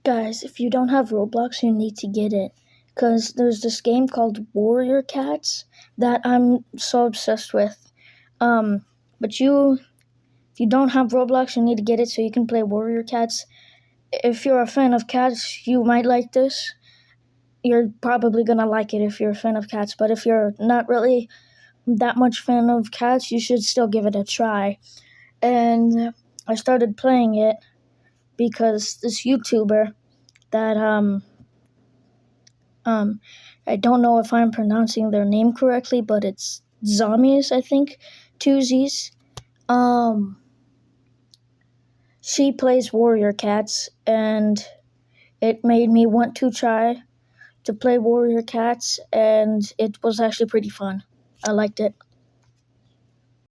Guys, if you don't have Roblox, you need to get it. Because there's this game called Warrior Cats that I'm so obsessed with. But if you don't have Roblox, you need to get it so you can play Warrior Cats. If you're a fan of cats, you might like this. You're probably gonna like it if you're a fan of cats. But if you're not really that much fan of cats, you should still give it a try. And I started playing it because this YouTuber that um I don't know if I'm pronouncing their name correctly, but it's Zombies, I think, two Z's. Um, she plays Warrior Cats, and it made me want to try to play Warrior Cats, and it was actually pretty fun. I liked it.